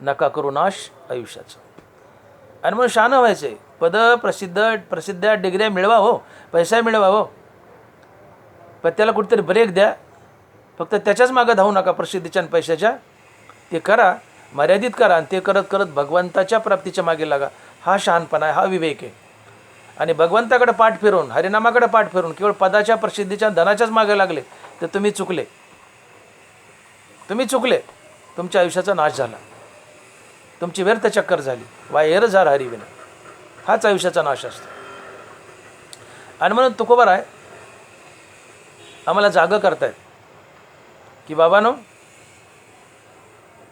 नका करू नाश आयुष्याचा. आणि म्हणून शहाणं व्हायचं आहे. पद, प्रसिद्ध डिग्र्या मिळवा हो, पैसा मिळवा हो, पण त्याला कुठेतरी ब्रेक द्या. फक्त त्याच्याच मागं धावू नका, प्रसिद्धीच्या आणि पैशाच्या. ते करा, मर्यादित करा, आणि ते करत करत भगवंताच्या प्राप्तीच्या मागे लागा. हा शहाणपणा आहे, हा विवेक आहे. आणि भगवंताकडे पाठ फिरवून, हरिनामाकडे पाठ फिरवून केवळ पदाच्या, प्रसिद्धीच्या, धनाच्याच मागे लागले तर तुम्ही चुकले. तुमच्या आयुष्याचा नाश झाला, तुमची व्यर्थ चक्कर झाली. वायर झार हरिविना. हाच आयुष्याचा नाश असतो. आणि म्हणून तुकोबाराय आम्हाला जागं करतायत की बाबांनो,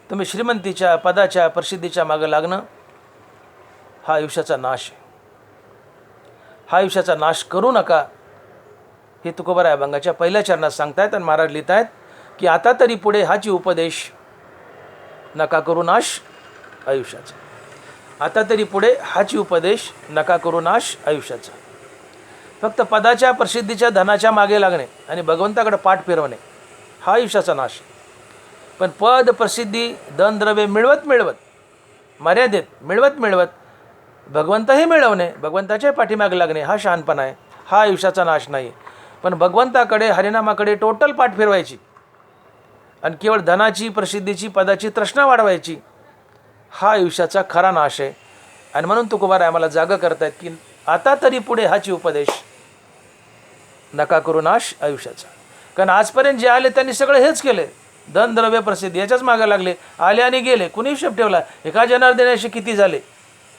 तुम्ही श्रीमंतीच्या, पदाच्या, प्रसिद्धीच्या मागं लागणं हा आयुष्याचा नाश आहे. हा आयुष्याचा नाश करू नका, हे तुकोबाराय अभंगाच्या पहिल्या चरणात सांगतायत. आणि महाराज लिहित आहेत की आता तरी पुढे हाची उपदेश, नका करू नाश आयुष्याचा. आता तरी पुढे हाची उपदेश, नका करू नाश आयुष्याचा. फक्त पदाच्या, प्रसिद्धीच्या, धनाच्या मागे लागणे आणि भगवंताकडे पाठ फिरवणे हा आयुष्याचा नाश. पण पद, प्रसिद्धी, धनद्रव्य मिळवत मर्यादेत मिळवत भगवंतही मिळवणे, भगवंताच्या पाठीमागे लागणे हा शहाणपणा आहे. हा आयुष्याचा नाश नाही. पण भगवंताकडे, हरिनामाकडे टोटल पाठ फिरवायची आणि केवळ धनाची, प्रसिद्धीची, पदाची तृष्णा वाढवायची हा आयुष्याचा खरा नाश आहे. आणि म्हणून तुकोबाराय आम्हाला जागं करतायत की आता तरी पुढे हाची उपदेश, नका करू नाश आयुष्याचा. कारण आजपर्यंत जे आले त्यांनी सगळं हेच केले. धन, द्रव्य, प्रसिद्धी याच्याच मागे लागले. आले आणि गेले. कुणी हिशोब ठेवला एका जनार्दनाशी किती झाले?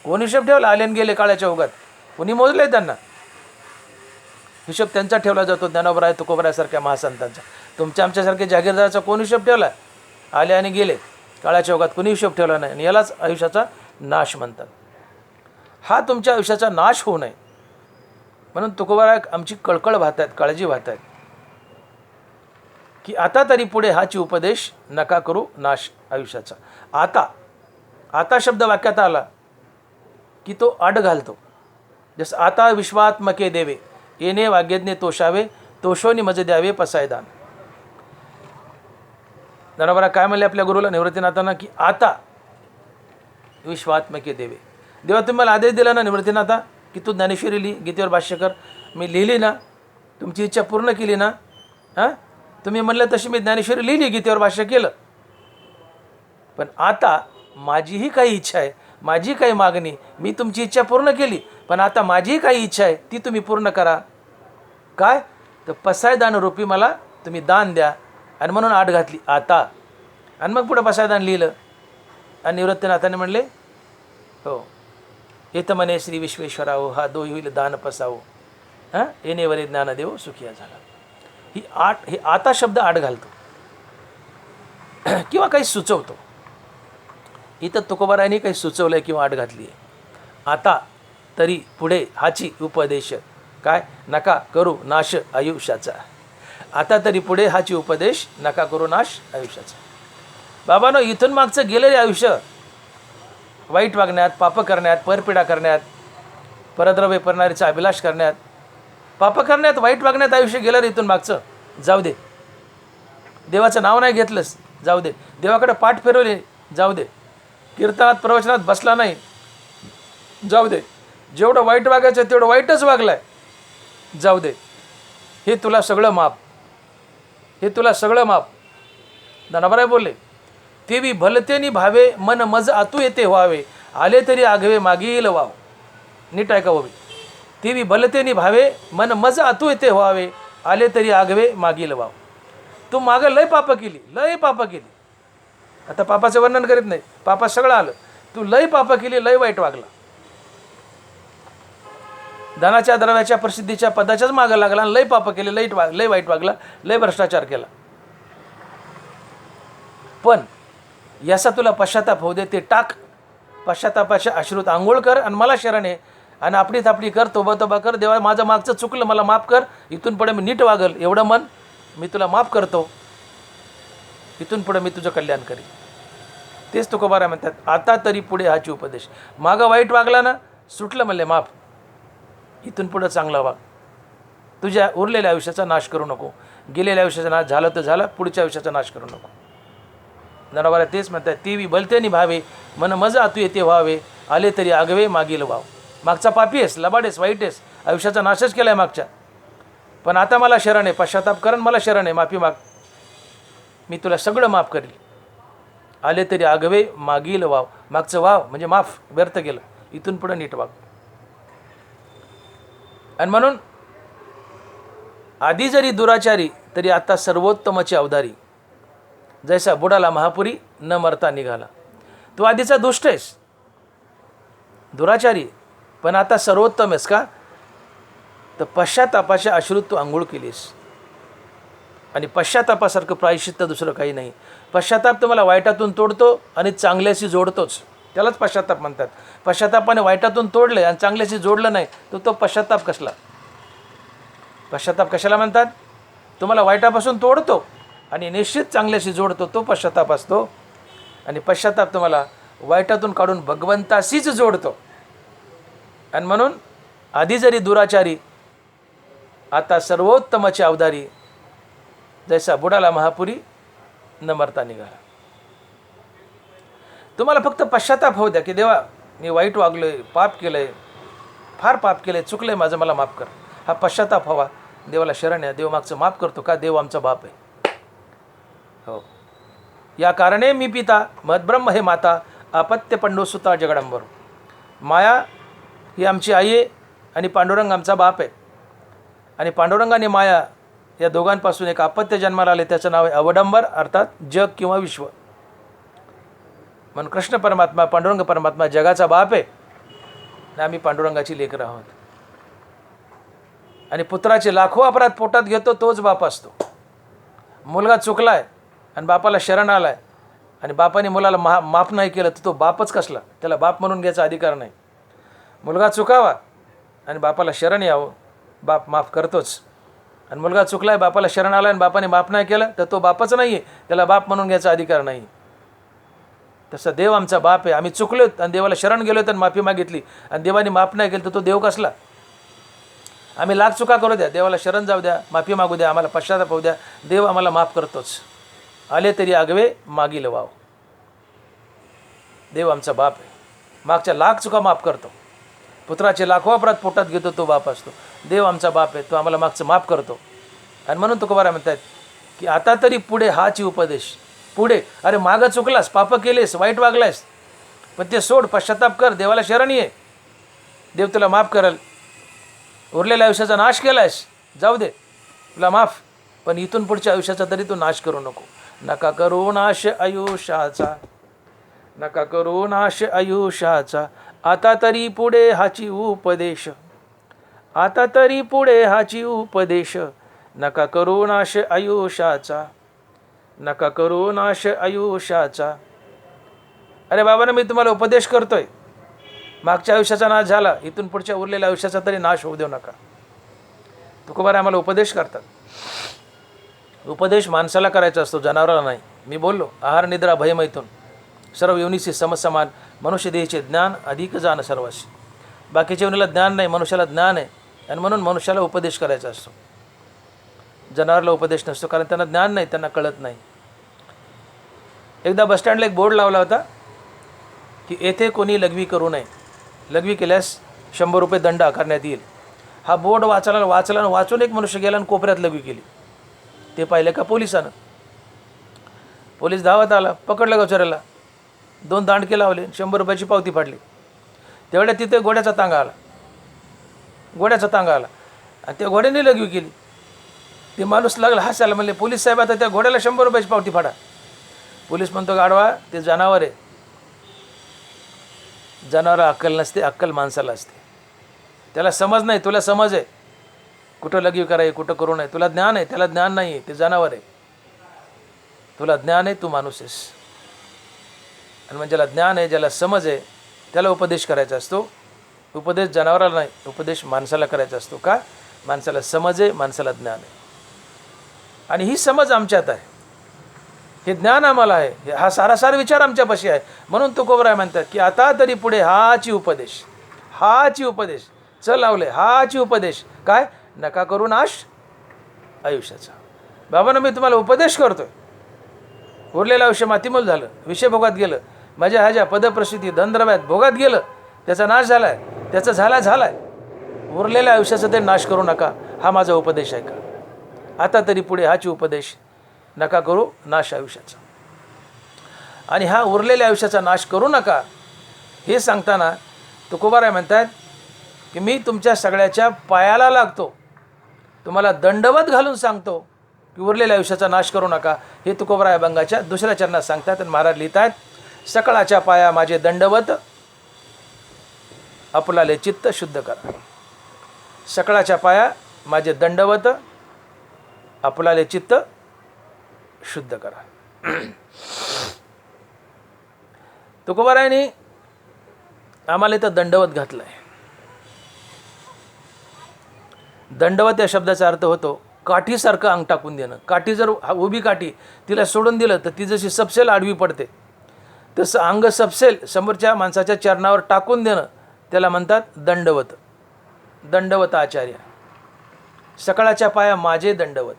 कोणी हिशोब ठेवला? आले आणि गेले काळाच्या ओघात. कुणी मोजले त्यांना? हिशोब त्यांचा ठेवला जातो, ज्ञानोबराय, तुकोबारायसारख्या महासंतांचा. तुमच्या आमच्यासारखे जागीरदाराचा कोण हिशोब ठेवला? आले आणि गेले काळाच्या ओघात. कुणी हिशोब ठेवला नाही. आणि यालाच आयुष्याचा नाश म्हणतात. हा तुमच्या आयुष्याचा नाश होऊ नये म्हणून तुकोबाराय आमची कळकळ वाहत आहेत, काळजी वाहत आहेत की आता तरी पुढे हाची उपदेश, नका करू नाश आयुष्याचा. आता शब्द वाक्यात आला की तो आड घालतो. जसं आता विश्वात्मके देवे येणे वाग्यज्ञे तोषावे, तोषोनी मज द्यावे पसायदान. ज्ञानोबा काय म्हणले आपल्या गुरुला निवृत्तीनाथांना की आता विश्वात्मके देवे. देवा तुम्ही मला आदेश दिला ना निवृत्तीनाथा की तू ज्ञानेश्वरी लिही, गीतेवर भाष्य कर. मी लिहिली ना, तुमची इच्छा पूर्ण केली ना. हां, तुम्ही म्हणलं तशी मी ज्ञानेश्वरी लिहिली, गीतेवर भाष्य केलं. पण आता माझीही काही इच्छा आहे, माझी काही मागणी, मी तुमची इच्छा पूर्ण केली, पण आता माझीही काही इच्छा आहे ती तुम्ही पूर्ण करा. काय तर पसायदान रूपी मला तुम्ही दान द्या. आणि म्हणून आठ घातली आता. आणि मग पुढं पसायदान लिहिलं. आणि निवृत्तीनाथाने म्हणले हो येत म्हणे श्री विश्वेश्वराहो हा दोही होईल दान पसावो. हां, येणेवरे ज्ञानदेव सुखिया झाला. ही आठ, हे आता शब्द आठ घालतो किंवा काही सुचवतो. इथं तुकोबारायांनी काही सुचवलं आहे किंवा आठ घातली आहे. आता तरी पुढे हाची उपदेश काय नका करू नाश आयुष्याचा. आता तरी पुढे हाची उपदेश नका करू नाश आयुष्याचा. बाबांनो, इथून मागचं गेलेले आयुष्य वाईट वागण्यात, पाप करण्यात, परपीडा करण्यात, परद्रव्य परनारीचा अभिलाष करण्यात, पाप करण्यात, वाईट वागण्यात आयुष्य गेलं रे इथून मागचं. जाऊ दे. देवाचं नाव नाही घेतलंस, जाऊ दे. देवाकडे पाठ फिरवले, जाऊ दे. कीर्तनात प्रवचनात बसला नाही, जाऊ दे. जेवढं वाईट वागायचं तेवढं वाईटच वागलाय, जाऊ दे. हे तुला सगळं माफ, हे तुला सगळं माफ. ज्ञानोबा बोलले तेवी भलतेनी भावे मन मज आतू येते व्हावे आले तरी आगवे मागील वाव. नीट ऐका हवी. तेवी भलतेनी भावे मन मज आतू येते व्हावे आले तरी आगवे मागील वाव. तू मागं लय पाप केली, लय पाप केली. आता पापाचं वर्णन करीत नाही, पापा सगळं आलं. तू लय पाप केली, लय वाईट वागला. धनाच्या, द्रव्याच्या, प्रसिद्धीच्या, पदाच्याच मागं लागला, लय पाप केले, लय वाईट वागला, लय भ्रष्टाचार केला. पण याचा तुला पश्चाताप होऊ दे. ते टाक, पश्चातापाच्या अश्रुत आंघोळ कर आणि मला शरण आहे. आणि आपली थापडी कर, तोबा कर. देवा माझं मागचं चुकलं, मला माफ कर. इथून पुढे मी नीट वागल एवढं मन मी तुला माफ करतो. इथून पुढे मी तुझं कल्याण करीन. तेच तुकोबारा म्हणतात आता तरी पुढे हाची उपदेश. मागं वाईट वागला ना, सुटलं म्हणले माफ. इथून पुढं चांगला वाग. तुझ्या उरलेल्या आयुष्याचा नाश करू नको. गेलेल्या आयुष्याचा नाश झाला तर झाला, पुढच्या आयुष्याचा नाश करू नको. ज्ञानोबा तेच म्हणतात तेवी भलतेनी भावे मन मज आतू येते व्हावे आले तरी आगवे मागील वाव. मागचा पापी आहेस, लबाडेस, वाईट आहेस, आयुष्याचा नाशच केला आहे मागच्या. पण आता मला शरण आहे, पश्चाताप करण मला शरण आहे, माफी माग. मी तुला सगळं माफ करील. आले तरी आगवे मागील वाव. मागचं वाव म्हणजे माफ, व्यर्थ गेलं. इथून पुढे नीट वाग. आणि म्हणून आधी जरी दुराचारी तरी आता सर्वोत्तमाची अवधारी. जैसा बुडाला महापुरी न मरता निघाला. तू आधीचा दुष्ट आहेस, दुराचारी, पण आता सर्वोत्तम आहेस का तर पश्चातापाच्या अश्रुत तू आंघोळ केलीस. आणि पश्चातापासारखं प्रायश्चित्त दुसरं काही नाही. पश्चाताप तुम्हाला वाईटातून तोडतो आणि चांगल्याशी जोडतोच. त्यालाच पश्चाताप म्हणतात. पश्चातापाने वाईटातून तोडले आणि चांगल्याशी जोडलं नाही तर तो पश्चाताप कसला. पश्चाताप कशाला म्हणतात. तुम्हाला वाईटापासून तोडतो आणि निश्चित चांगल्याशी जोडतो, तो पश्चाताप असतो. आणि पश्चाताप तुम्हाला वाईटातून काढून भगवंताशीच जोडतो. आणि म्हणून आधी जरी दुराचारी आता सर्वोत्तमाची अवधारी. जैसा बुडाला महापुरी न मरता निघाला. तुम्हाला फक्त पश्चाताप होऊ द्या की देवा मी वाईट वागलो आहे, पाप केलं आहे, फार पाप केलं आहे, चुकलं आहे माझं, मला माफ कर. हा पश्चाताप हवा. देवाला शरण आहे, देव मागचं माफ करतो का. देव आमचा बाप आहे. हो, या कारणे मी पिता मदब्रह्म हे माता अपत्य पंडोसुता जगडंबर. माया ही आमची आई आहे आणि पांडुरंग आमचा बाप आहे. आणि पांडुरंग आणि माया या दोघांपासून एक अपत्य जन्माला आले, त्याचं नाव आहे अवडंबर, अर्थात जग किंवा विश्व. म्हणून कृष्ण परमात्मा, पांडुरंग परमात्मा जगाचा बाप आहे आणि आम्ही पांडुरंगाची लेकरं आहोत. आणि पुत्राचे लाखो अपराध पोटात घेतो तोच बाप असतो. मुलगा चुकलाय आणि बापाला शरण आलाय आणि बापाने मुलाला माफ नाही केलं तर तो बापच कसला. त्याला बाप म्हणून घ्यायचा अधिकार नाही. मुलगा चुकावा आणि बापाला शरण यावं, बाप माफ करतोच. आणि मुलगा चुकलाय, बापाला शरण आला आणि बापाने माफ नाही केलं तर तो बापच नाही आहे, त्याला बाप म्हणून घ्यायचा अधिकार नाही. तसं देव आमचा बाप आहे. आम्ही चुकलो आणि देवाला शरण गेलो तर माफी मागितली आणि देवाने माफ नाही केलं तर तो देव कसला. आम्ही लाख चुका करू द्या, देवाला शरण जाऊ द्या, माफी मागू द्या, आम्हाला पश्चाताप होऊ द्या, देव आम्हाला माफ करतोच. आले तरी आगवे मागील वाव. देव आमचा बाप आहे, मागच्या लाख चुका माफ करतो. पुत्राचे लाखो अपराध पोटात घेतो तो बाप असतो. देव आमचा बाप आहे, तो आम्हाला मागचं माफ करतो. आणि म्हणून तुकोबाराय म्हणतात की आता तरी पुढे हाची उपदेश. पुढे, अरे मागं चुकलास, पापं केलेस, वाईट वागलास, पण ते सोड, पश्चाताप कर, देवाला शरण ये, देव तुला माफ करेल. उरलेल्या आयुष्याचा नाश केलायस, जाऊ दे, तुला माफ, पण इथून पुढच्या आयुष्याचा तरी तू नाश करू नको. नका करू नाश आयुष्याचा, नका करू नाश आयुष्याचा, आता तरी पुढे हाची उपदेश, आता तरी पुढे हाची उपदेश, नका करू नाश आयुष्याचा, नका करू नाश आयुष्याचा. अरे बाबांनो, मी तुम्हाला उपदेश करतोय, मागच्या आयुष्याचा नाश झाला, इथून पुढच्या उरलेल्या आयुष्याचा तरी नाश होऊ देऊ नका. तुकोबाराय आम्हाला उपदेश करतात. उपदेश माणसाला करायचा असतो, जनावराला नाही. मी बोललो, आहार निद्रा भयमैथून सर्व योनीशी समसमान, मनुष्य देहाचे ज्ञान अधिक जाण सर्वाशी. बाकीच्या योनीला ज्ञान नाही, मनुष्याला ज्ञान आहे, आणि म्हणून मनुष्याला उपदेश करायचा असतो. जनावरला उपदेश नसतो, कारण त्यांना ज्ञान नाही, त्यांना कळत नाही. एकदा बसस्टँडला एक बोर्ड लावला होता की येथे कोणी लघवी करू नये, लघवी केल्यास 100 रुपये दंड आकारण्यात येईल. हा बोर्ड वाचला वाचून एक मनुष्य गेला आणि कोपऱ्यात लघवी केली. ते पाहिलं का पोलिसानं. पोलीस धावत आला, पकडलं गचोऱ्याला, 2 दांडके लावले, 100 रुपयाची पावती फाडली. तेवढ्या तिथे घोड्याचा तांगा आला, घोड्याचा तांगा आला, आणि त्या घोड्याने लघवी केली. ते माणूस लागला हसायला, म्हणले पोलीस साहेब आता त्या घोड्याला 100 रुपयाची पावती फाडा. पोलीस म्हणतो, गाढवा, ते जनावर आहे, जनावराला अक्कल नसते, अक्कल माणसाला असते. त्याला समज नाही, तुला समज आहे कुठं लघवी करायची, कुठं करू नये. तुला ज्ञान आहे, त्याला ज्ञान नाही आहे, ते जनावर आहे. तुला ज्ञान आहे, तू माणूस आहेस. आणि म्हणजे ज्याला ज्ञान आहे, ज्याला समज आहे, त्याला उपदेश करायचा असतो. उपदेश जनावराला नाही, उपदेश माणसाला करायचा असतो. का? माणसाला समज आहे, माणसाला ज्ञान आहे, आणि ही समज आमच्यात आहे, हे ज्ञान आम्हाला आहे, हा सारासार विचार आमच्यापाशी आहे. म्हणून तुकोबाराय म्हणतात की आता तरी पुढे हाची उपदेश, हाची उपदेश, चल लावले हाची उपदेश. काय? नका करू नाश आयुष्याचा. बाबांनो, मी तुम्हाला उपदेश करतोय. उरलेलं आयुष्य मातीमोल झालं, विषय भोगात गेलं, माझ्या ह्याच्या पदप्रसिद्धी धनद्रव्यात भोगात गेलं, त्याचा नाश झालाय, त्याचा झालाय. उरलेल्या आयुष्याचा ते नाश करू नका, हा माझा उपदेश आहे का? आता तरी पुढे हाची उपदेश, नका करू नाश आयुष्याचा. आणि हा उरलेल्या आयुष्याचा नाश करू नका हे सांगताना तुकोबाराय म्हणतात की मी तुमच्या सगळ्याच्या पायाला लागतो, तुम्हाला दंडवत घालून सांगतो की उरलेल्या आयुष्याचा नाश करू नका. हे तुकोबाराय अभंगाच्या 2ऱ्या चरणात सांगतात. आणि महाराज लिहितात, सकळाच्या पाया माझे दंडवत, आपलाले चित्त शुद्ध करा. सकळाच्या पाया माझे दंडवत, आपलाले चित्त शुद्ध करा. तुकोबारायांनी आम्हाला इथं दंडवत घातलं आहे. दंडवत या शब्दाचा अर्थ होतो काठीसारखं अंग टाकून देणं. काठी जर उभी काठी तिला सोडून दिलं तर ती जशी सपसेल आडवी पडते, तसं अंग सपसेल समोरच्या माणसाच्या चरणावर टाकून देणं, त्याला म्हणतात दंडवत. दंडवत आचार्य, सकळाच्या पाया माझे दंडवत.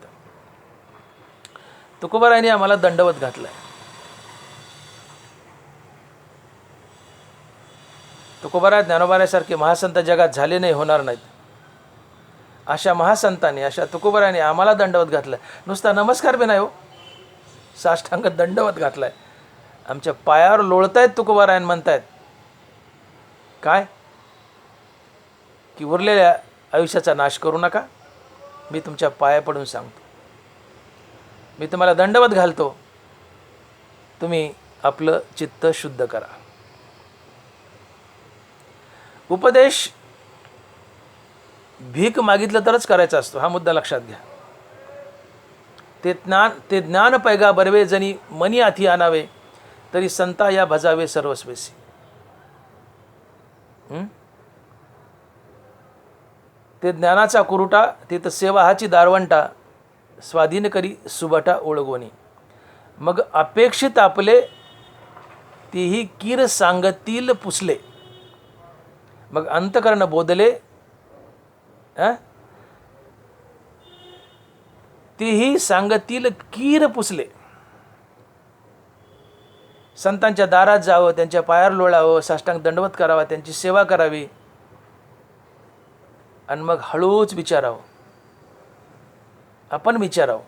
तुकोबारायांनी आम्हाला दंडवत घातलं आहे. तुकोबाराय ज्ञानोबारायासारखे महासंत जगात झाले नाही, होणार नाहीत. अशा महासंतांनी, अशा तुकोबारायांनी आम्हाला दंडवत घातलं. नुसता नमस्कार बी नाही हो, साष्टांग दंडवत घातलाय. आमच्या पायावर लोळतायत तुकोबारायन, म्हणतायत काय की उरलेल्या आयुष्याचा नाश करू नका. मी तुमच्या पाया पडून सांगतो, मी तुम्हाला दंडवत घालतो, तुम्ही आपलं चित्त शुद्ध करा. उपदेश भीक मागितलं तरच करायचा असतो, हा मुद्दा लक्षात घ्या. ते ज्ञान पैगा बरवे जणी मनी आथी आणावे, तरी संता या भजावे सर्वस्वेसी. ते ज्ञानाचा कुरुटा, तिथं सेवा हाची दारवंटा, स्वाधीन करी सुबटा ओळगोनी. मग अपेक्षित आपले तीही कीर सांगतील पुसले. मग अंतकरण बोधले, तेही सांगतील कीर पुसले. संतांच्या दारात जावं, त्यांच्या पायावर लोळावं, साष्टांग दंडवत करावा, त्यांची सेवा करावी आणि मग हळूच विचारावं, आपण विचारावं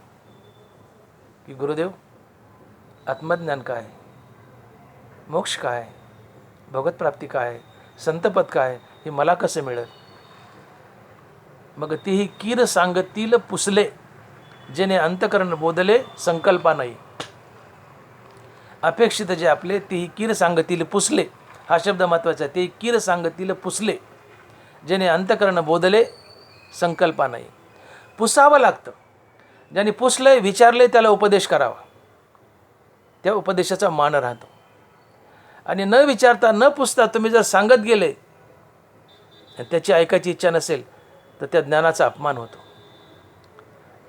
की गुरुदेव, आत्मज्ञान काय, मोक्ष काय, भगवतप्राप्ती काय, संतपद काय, हे मला कसं मिळेल. मग तेही कीर सांगतील पुसले, जेणे अंतकरण बोधले संकल्पा नाही. अपेक्षित जे आपले तेही कीर सांगतील पुसले, हा शब्द महत्त्वाचा आहे. ते कीर सांगतील पुसले, जेणे अंतकरण बोधले संकल्पा नाही. पुसावं लागतं. ज्याने पुसलंय, विचारले, त्याला उपदेश करावा, त्या उपदेशाचा मान राहतो. आणि न विचारता न पुसता तुम्ही जर सांगत गेले, त्याची ऐकायची इच्छा नसेल, तर त्या ज्ञानाचा अपमान होतो.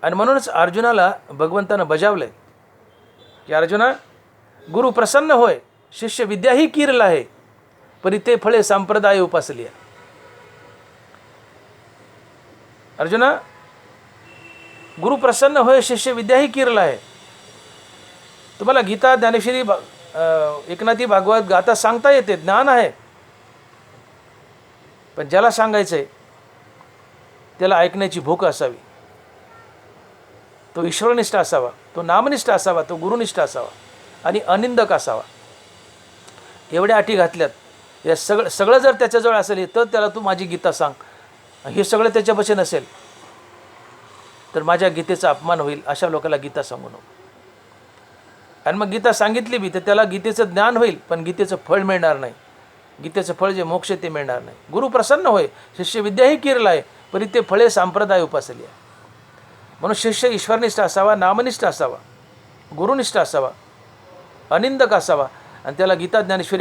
आणि म्हणूनच अर्जुनाला भगवंतानं बजावलं आहे की अर्जुना, गुरु प्रसन्न होय, शिष्य विद्याही कीरला आहे, परी ते फळे संप्रदाय उपासली. अर्जुना, गुरु प्रसन्न होय, शिष्य विद्याही कीरला आहे. तुम्हाला गीता, ज्ञानेश्वरी, एकनाथी भागवत, गाथा सांगता येते, ज्ञान आहे. पण ज्याला सांगायचं आहे त्याला ऐकण्याची भूक असावी. तो ईश्वरनिष्ठ असावा, तो नामनिष्ठ असावा, तो गुरुनिष्ठ असावा आणि अनिंदक असावा. एवढ्या अटी घातल्यात. या सगळं जर त्याच्याजवळ असेल तर त्याला तू माझी गीता सांग, हे सगळं त्याच्यापाशी नसेल तर माझ्या गीतेचा अपमान होईल. अशा लोकांना गीता सांगू नको. आणि मग गीता सांगितली बी तर त्याला गीतेचं ज्ञान होईल, पण गीतेचं फळ मिळणार नाही. गीतेचं फळ जे मोक्ष ते मिळणार नाही. गुरु प्रसन्न होय, शिष्य विद्याही कीरला आहे, परी ते फळे संप्रदाय उपासली आहे. म्हणून शिष्य ईश्वरनिष्ठ असावा, नामनिष्ठ असावा, गुरुनिष्ठ असावा, अनिंदक असावा आणि त्याला गीता, ज्ञानेश्वरी